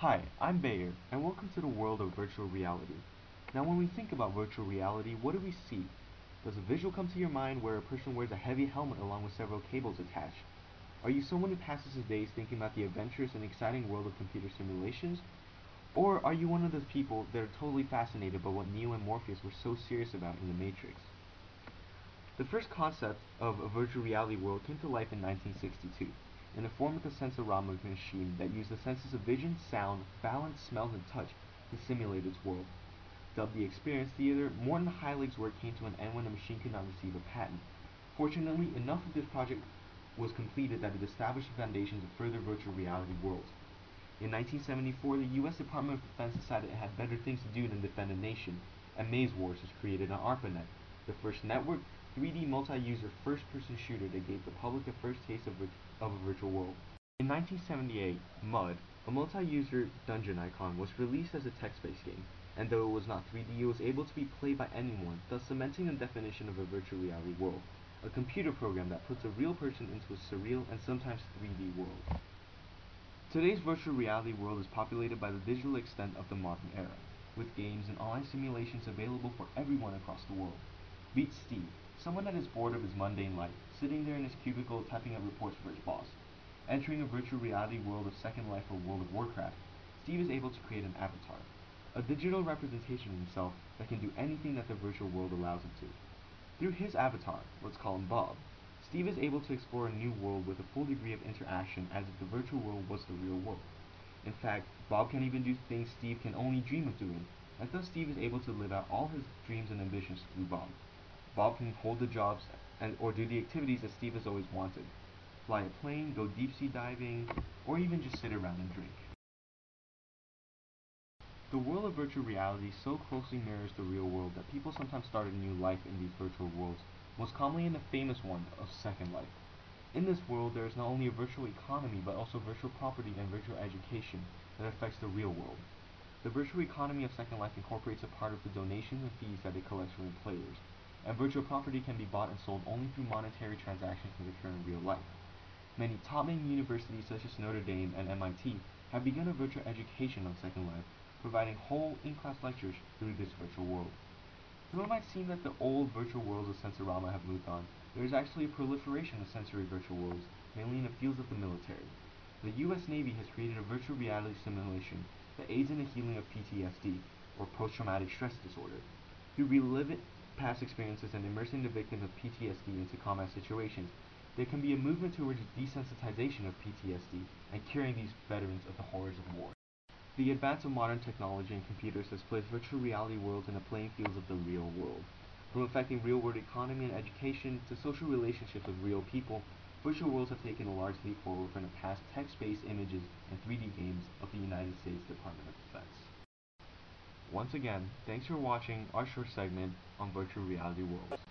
Hi, I'm Bei-Er, and welcome to the world of virtual reality. Now when we think about virtual reality, what do we see? Does a visual come to your mind where a person wears a heavy helmet along with several cables attached? Are you someone who passes his days thinking about the adventurous and exciting world of computer simulations? Or are you one of those people that are totally fascinated by what Neo and Morpheus were so serious about in the Matrix? The first concept of a virtual reality world came to life in 1962 in the form of the Sensorama machine that used the senses of vision, sound, balance, smells, and touch to simulate its world. Dubbed the Experience Theater, more than Heilig's work came to an end when the machine could not receive a patent. Fortunately, enough of this project was completed that it established the foundations of further virtual reality worlds. In 1974, the U.S. Department of Defense decided it had better things to do than defend a nation, and Maze Wars was created on ARPANET, the first network 3D multi-user first-person shooter that gave the public a first taste of a virtual world. In 1978, MUD, a multi-user dungeon icon, was released as a text-based game, and though it was not 3D, it was able to be played by anyone, thus cementing the definition of a virtual reality world, a computer program that puts a real person into a surreal and sometimes 3D world. Today's virtual reality world is populated by the digital extent of the modern era, with games and online simulations available for everyone across the world. Meet Steve, someone that is bored of his mundane life, sitting there in his cubicle typing up reports for his boss. Entering a virtual reality world of Second Life or World of Warcraft, Steve is able to create an avatar, a digital representation of himself that can do anything that the virtual world allows him to. Through his avatar, let's call him Bob, Steve is able to explore a new world with a full degree of interaction as if the virtual world was the real world. In fact, Bob can even do things Steve can only dream of doing, and thus Steve is able to live out all his dreams and ambitions through Bob. Bob can hold the jobs or do the activities that Steve has always wanted. Fly a plane, go deep sea diving, or even just sit around and drink. The world of virtual reality so closely mirrors the real world that people sometimes start a new life in these virtual worlds, most commonly in the famous one of Second Life. In this world, there is not only a virtual economy, but also virtual property and virtual education that affects the real world. The virtual economy of Second Life incorporates a part of the donations and fees that it collects from the players, and virtual property can be bought and sold only through monetary transactions that occur in real life. Many top-name universities such as Notre Dame and MIT have begun a virtual education on Second Life, providing whole in-class lectures through this virtual world. Though it might seem that the old virtual worlds of Sensorama have moved on, there is actually a proliferation of sensory virtual worlds, mainly in the fields of the military. The US Navy has created a virtual reality simulation that aids in the healing of PTSD, or post-traumatic stress disorder. Through reliving past experiences and immersing the victims of PTSD into combat situations, there can be a movement towards desensitization of PTSD and curing these veterans of the horrors of war. The advance of modern technology and computers has placed virtual reality worlds in the playing fields of the real world. From affecting real-world economy and education to social relationships with real people, virtual worlds have taken a large leap forward from the past text-based images and 3D games of the United States Department of Defense. Once again, thanks for watching our short segment on virtual reality worlds.